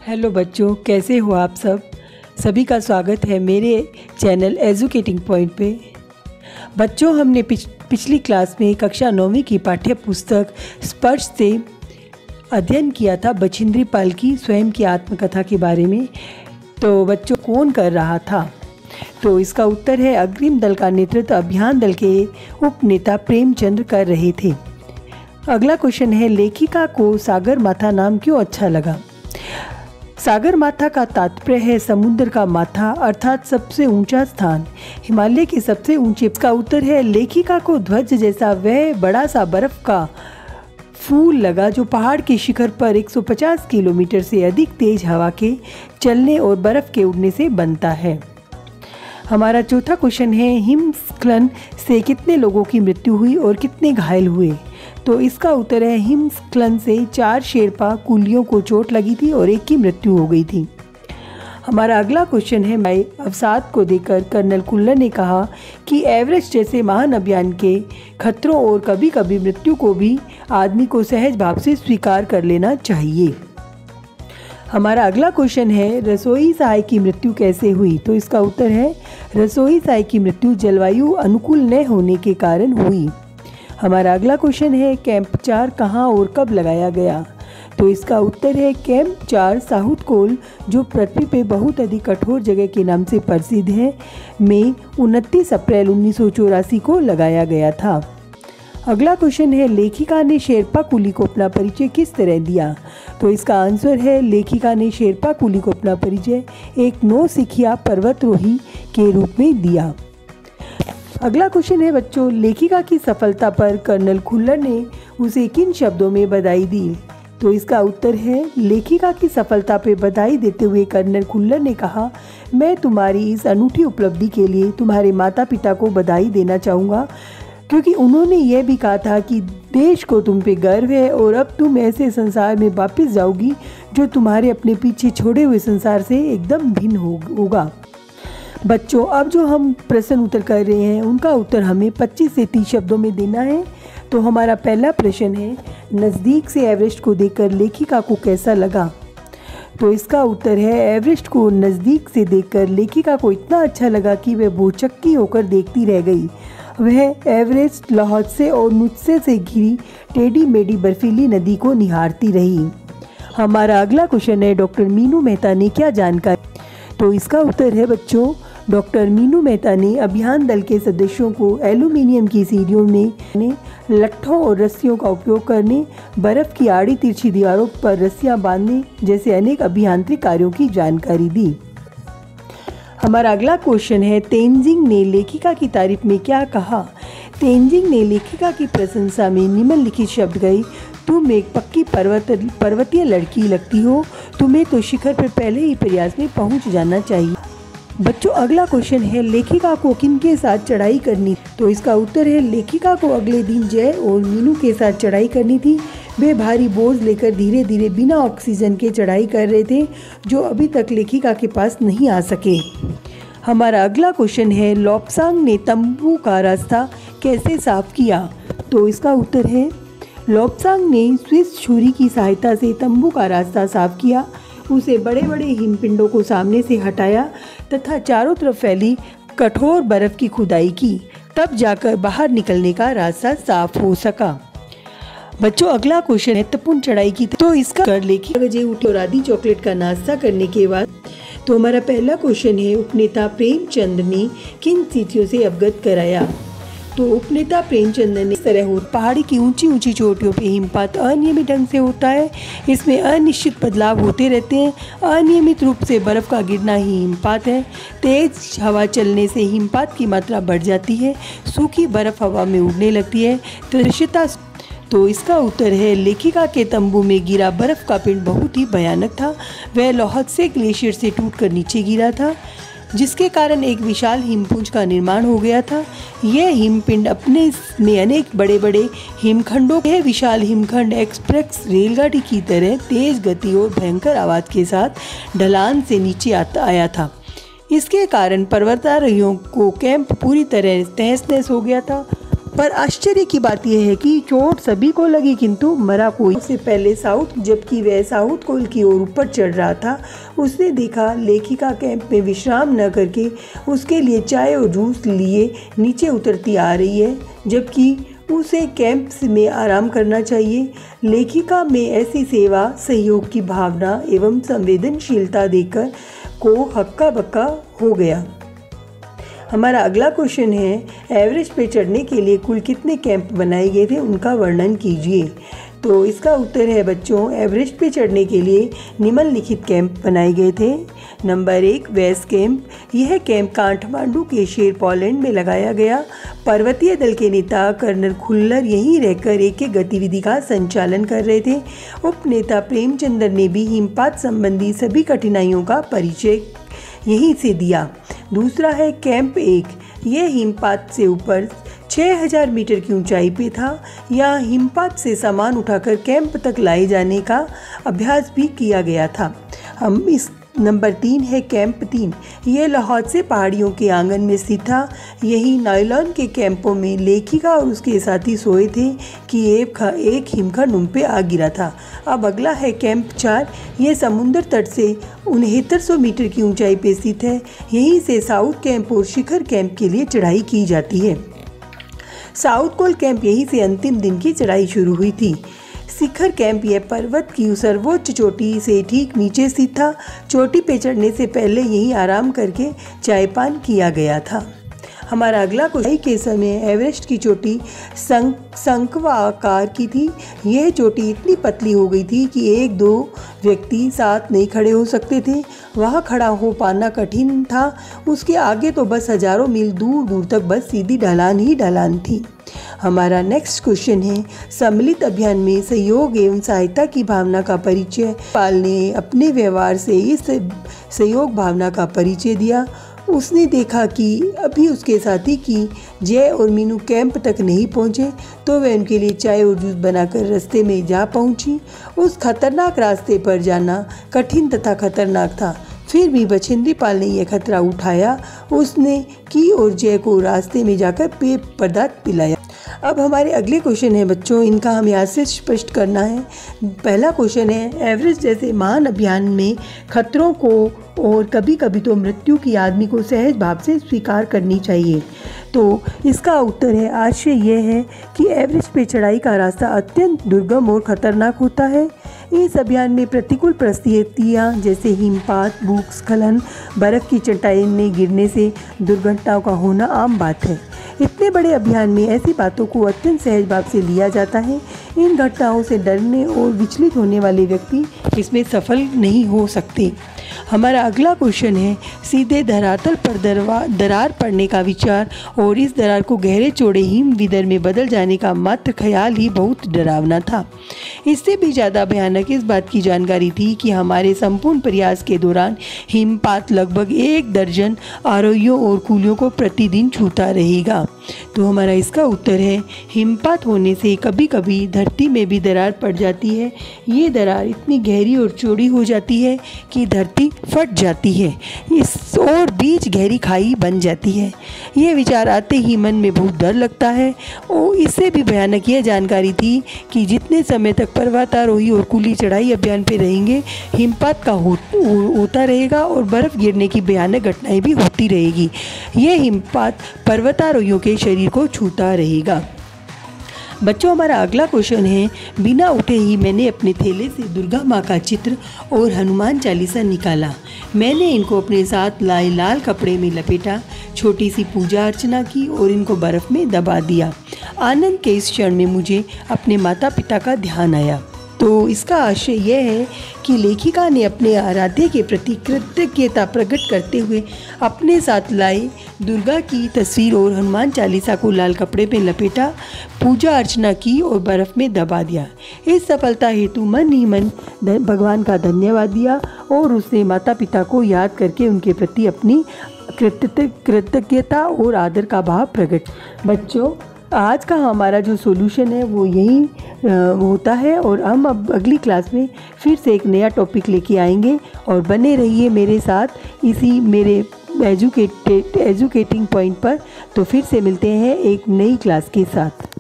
Hello बच्चों, कैसे हो आप सब। सभी का स्वागत है मेरे चैनल एजुकेटिंग पॉइंट पे। बच्चों, हमने पिछली क्लास में कक्षा 9वीं की पाठ्य पुस्तक स्पर्श से अध्ययन किया था बछेंद्री पाल की स्वयं की आत्मकथा के बारे में। तो बच्चों, कौन कर रहा था? तो इसका उत्तर है अग्रिम दल का नेतृत्व अभियान दल के उपनेता प्रेमचंद्र कर रहे थे। अगला क्वेश्चन है, लेखिका को सागर माथा नाम क्यों अच्छा लगा? सागर माथा का तात्पर्य है समुद्र का माथा अर्थात सबसे ऊंचा स्थान, हिमालय के सबसे ऊंचे। का उत्तर है लेखिका को ध्वज जैसा वह बड़ा सा बर्फ का फूल लगा जो पहाड़ के शिखर पर 150 किलोमीटर से अधिक तेज हवा के चलने और बर्फ के उड़ने से बनता है। हमारा चौथा क्वेश्चन है, हिमस्खलन से कितने लोगों की मृत्यु हुई और कितने घायल हुए? तो इसका उत्तर है हिमस्खलन से 4 शेरपा कुलियों को चोट लगी थी और 1 की मृत्यु हो गई थी। हमारा अगला क्वेश्चन है, अवसाद को देखकर कर्नल कुल्लर ने कहा कि एवरेस्ट जैसे महान अभियान के खतरों और कभी कभी मृत्यु को भी आदमी को सहज भाव से स्वीकार कर लेना चाहिए। हमारा अगला क्वेश्चन है, रसोई सहाय की मृत्यु कैसे हुई? तो इसका उत्तर है रसोई सहाय की मृत्यु जलवायु अनुकूल न होने के कारण हुई। हमारा अगला क्वेश्चन है, कैंप 4 कहाँ और कब लगाया गया? तो इसका उत्तर है कैंप 4 साउथ कोल, जो पृथ्वी पे बहुत अधिक कठोर जगह के नाम से प्रसिद्ध है, में 29 अप्रैल 1984 को लगाया गया था। अगला क्वेश्चन है, लेखिका ने शेरपा कुली को अपना परिचय किस तरह दिया? तो इसका आंसर है लेखिका ने शेरपा कुली को अपना परिचय एक नौसिखिया पर्वतरोही के रूप में दिया। अगला क्वेश्चन है बच्चों, लेखिका की सफलता पर कर्नल खुल्लर ने उसे किन शब्दों में बधाई दी? तो इसका उत्तर है लेखिका की सफलता पर बधाई देते हुए कर्नल खुल्लर ने कहा, मैं तुम्हारी इस अनूठी उपलब्धि के लिए तुम्हारे माता पिता को बधाई देना चाहूँगा, क्योंकि उन्होंने यह भी कहा था कि देश को तुम पे गर्व है और अब तुम ऐसे संसार में वापस जाओगी जो तुम्हारे अपने पीछे छोड़े हुए संसार से एकदम भिन्न होगा। बच्चों, अब जो हम प्रश्न उत्तर कर रहे हैं उनका उत्तर हमें 25 से 30 शब्दों में देना है। तो हमारा पहला प्रश्न है, नज़दीक से एवरेस्ट को देखकर लेखिका को कैसा लगा? तो इसका उत्तर है एवरेस्ट को नज़दीक से देखकर लेखिका को इतना अच्छा लगा कि वह भौचक्की होकर देखती रह गई। वह एवरेस्ट, लहौत्से और नुत्से से घिरी टेढ़ी मेढ़ी बर्फीली नदी को निहारती रही। हमारा अगला क्वेश्चन है, डॉक्टर मीनू मेहता ने क्या जानकारी? तो इसका उत्तर है बच्चों, डॉक्टर मीनू मेहता ने अभियान दल के सदस्यों को एल्यूमिनियम की सीढ़ियों में लट्ठों और रस्सियों का उपयोग करने, बर्फ़ की आड़ी तिरछी दीवारों पर रस्सियां बांधने जैसे अनेक अभियांत्रिक कार्यों की जानकारी दी। हमारा अगला क्वेश्चन है, तेनजिंग ने लेखिका की तारीफ में क्या कहा? तेनजिंग ने लेखिका की प्रशंसा में निम्नलिखित शब्द गए, तुम एक पक्की पर्वतीय लड़की लगती हो, तुम्हें तो शिखर पर पहले ही प्रयास में पहुंच जाना चाहिए। बच्चों, अगला क्वेश्चन है, लेखिका को किनके साथ चढ़ाई करनी? तो इसका उत्तर है लेखिका को अगले दिन जय और मीनू के साथ चढ़ाई करनी थी। वे भारी बोझ लेकर धीरे धीरे बिना ऑक्सीजन के चढ़ाई कर रहे थे, जो अभी तक लेखिका के पास नहीं आ सके। हमारा अगला क्वेश्चन है, लोब्सांग ने तंबू का रास्ता कैसे साफ किया? तो इसका उत्तर है लोब्सांग ने स्विस छुरी की सहायता से तंबू का रास्ता साफ किया, उसे बड़े बड़े हिमपिंडों को सामने से हटाया तथा चारों तरफ फैली कठोर बर्फ की खुदाई की, तब जाकर बाहर निकलने का रास्ता साफ हो सका। बच्चों, अगला क्वेश्चन है, महत्वपूर्ण चढ़ाई की तो इसका कर लेखिका बजे उठी और आधी चॉकलेट का नाश्ता करने के बाद। तो हमारा पहला क्वेश्चन है, उपनेता प्रेमचंद ने किन तिथियों से अवगत कराया? तो उपनेता प्रेमचंद ने इस तरह हो पहाड़ी की ऊंची ऊंची चोटियों पे हिमपात अनियमित ढंग से होता है, इसमें अनिश्चित बदलाव होते रहते हैं। अनियमित रूप से बर्फ़ का गिरना ही हिमपात है। तेज हवा चलने से हिमपात की मात्रा बढ़ जाती है, सूखी बर्फ़ हवा में उड़ने लगती है, दृश्यता। तो इसका उत्तर है लेखिका के तंबू में गिरा बर्फ़ का पिंड बहुत ही भयानक था। वह लहौत्से ग्लेशियर से टूटकर नीचे गिरा था, जिसके कारण एक विशाल हिमपुंज का निर्माण हो गया था। यह हिमपिंड अपने में अनेक बड़े बड़े हिमखंडों के विशाल हिमखंड एक्सप्रेस रेलगाड़ी की तरह तेज गति और भयंकर आवाज़ के साथ ढलान से नीचे आया था। इसके कारण पर्वतारोहियों को कैंप पूरी तरह तहस नहस हो गया था। पर आश्चर्य की बात यह है कि चोट सभी को लगी किंतु मरा कोई। उससे पहले साउथ, जबकि वह साउथ कोल की ओर ऊपर चढ़ रहा था, उसने देखा लेखिका कैंप में विश्राम न करके उसके लिए चाय और जूस लिए नीचे उतरती आ रही है, जबकि उसे कैंप में आराम करना चाहिए। लेखिका में ऐसी सेवा, सहयोग की भावना एवं संवेदनशीलता देखकर को हक्का बक्का हो गया। हमारा अगला क्वेश्चन है, एवरेस्ट पे चढ़ने के लिए कुल कितने कैंप बनाए गए थे, उनका वर्णन कीजिए। तो इसका उत्तर है बच्चों, एवरेस्ट पे चढ़ने के लिए निम्नलिखित कैंप बनाए गए थे। Number 1, base camp. यह कैंप काठमांडू के शेर पोलैंड में लगाया गया। पर्वतीय दल के नेता कर्नल खुल्लर यहीं रहकर एक गतिविधि का संचालन कर रहे थे। उपनेता प्रेमचंद्र ने भी हिमपात संबंधी सभी कठिनाइयों का परिचय यहीं से दिया। दूसरा है कैंप 1। यह हिमपात से ऊपर 6000 मीटर की ऊंचाई पे था। यहाँ हिमपात से सामान उठाकर कैंप तक लाए जाने का अभ्यास भी किया गया था। हम इस नंबर 3 है कैंप 3। यह लाहौर से पहाड़ियों के आंगन में स्थित था। यही नायलॉन के कैंपों में लेखिका और उसके साथी सोए थे कि एक हिमखंड उन पे आ गिरा था। अब अगला है कैंप 4। यह समुद्र तट से 6900 मीटर की ऊंचाई पे स्थित है। यहीं से साउथ कैंप और शिखर कैंप के लिए चढ़ाई की जाती है। साउथ कोल कैंप यहीं से अंतिम दिन की चढ़ाई शुरू हुई थी। शिखर कैंप यह पर्वत की सर्वोच्च चोटी से ठीक नीचे स्थित था। चोटी पे चढ़ने से पहले यहीं आराम करके चायपान किया गया था। हमारा अगला क्वेश्चन के समय एवरेस्ट की चोटी शंक्वा आकार की थी। यह चोटी इतनी पतली हो गई थी कि 1-2 व्यक्ति साथ नहीं खड़े हो सकते थे। वहाँ खड़ा हो पाना कठिन था। उसके आगे तो बस हजारों मील दूर दूर तक बस सीधी ढलान ही ढलान थी। हमारा नेक्स्ट क्वेश्चन है, सम्मिलित अभियान में सहयोग एवं सहायता की भावना का परिचय। पाल ने अपने व्यवहार से इस सहयोग भावना का परिचय दिया। उसने देखा कि अभी उसके साथी की जय और मीनू कैंप तक नहीं पहुंचे, तो वह उनके लिए चाय और जूस बनाकर रास्ते में जा पहुंची। उस खतरनाक रास्ते पर जाना कठिन तथा खतरनाक था, फिर भी बछेंद्री पाल ने यह खतरा उठाया। उसने की और जय को रास्ते में जाकर पेय पदार्थ पिलाया। अब हमारे अगले क्वेश्चन है बच्चों, इनका हमें आज से स्पष्ट करना है। पहला क्वेश्चन है, एवरेस्ट जैसे महान अभियान में खतरों को और कभी कभी तो मृत्यु की आदमी को सहज भाव से स्वीकार करनी चाहिए। तो इसका उत्तर है आशय यह है कि एवरेस्ट पे चढ़ाई का रास्ता अत्यंत दुर्गम और खतरनाक होता है। इस अभियान में प्रतिकूल परिस्थितियाँ जैसे हिमपात, भूस्खलन, बर्फ़ की चट्टानें गिरने से दुर्घटनाओं का होना आम बात है। इतने बड़े अभियान में ऐसी बातों को अत्यंत सहज भाव से लिया जाता है। इन घटनाओं से डरने और विचलित होने वाले व्यक्ति इसमें सफल नहीं हो सकते। हमारा अगला क्वेश्चन है, सीधे धरातल पर दरार पड़ने का विचार और इस दरार को गहरे चौड़े हिम विदर में बदल जाने का मात्र ख्याल ही बहुत डरावना था। इससे भी ज़्यादा भयानक इस बात की जानकारी थी कि हमारे संपूर्ण प्रयास के दौरान हिमपात लगभग 1 दर्जन आरोहियों और कूलियों को प्रतिदिन छूता रहेगा। तो हमारा इसका उत्तर है, हिमपात होने से कभी कभी धरती में भी दरार पड़ जाती है। ये दरार इतनी गहरी और चौड़ी हो जाती है कि धरती फट जाती है, इस और बीच गहरी खाई बन जाती है। ये विचार आते ही मन में बहुत डर लगता है। और इससे भी भयानक यह जानकारी थी कि जितने समय तक पर्वतारोही और कुली चढ़ाई अभियान पे रहेंगे, हिमपात का होता रहेगा और बर्फ़ गिरने की भयानक घटनाएं भी होती रहेगी। ये हिमपात पर्वतारोहियों के शरीर को छूता रहेगा। बच्चों, हमारा अगला क्वेश्चन है, बिना उठे ही मैंने अपने थैले से दुर्गा माँ का चित्र और हनुमान चालीसा निकाला। मैंने इनको अपने साथ लाए लाल कपड़े में लपेटा, छोटी सी पूजा अर्चना की और इनको बर्फ़ में दबा दिया। आनंद के इस क्षण में मुझे अपने माता पिता का ध्यान आया। तो इसका आशय यह है कि लेखिका ने अपने आराध्य के प्रति कृतज्ञता प्रकट करते हुए अपने साथ लाई दुर्गा की तस्वीर और हनुमान चालीसा को लाल कपड़े में लपेटा, पूजा अर्चना की और बर्फ़ में दबा दिया। इस सफलता हेतु मन ही मन भगवान का धन्यवाद दिया और उसने माता पिता को याद करके उनके प्रति अपनी कृतज्ञता और आदर का भाव प्रकट। बच्चों, आज का हमारा जो सॉल्यूशन है वो यही होता है और हम अब अगली क्लास में फिर से एक नया टॉपिक लेके आएंगे और बने रहिए मेरे साथ इसी मेरे एजुकेटिंग पॉइंट पर। तो फिर से मिलते हैं एक नई क्लास के साथ।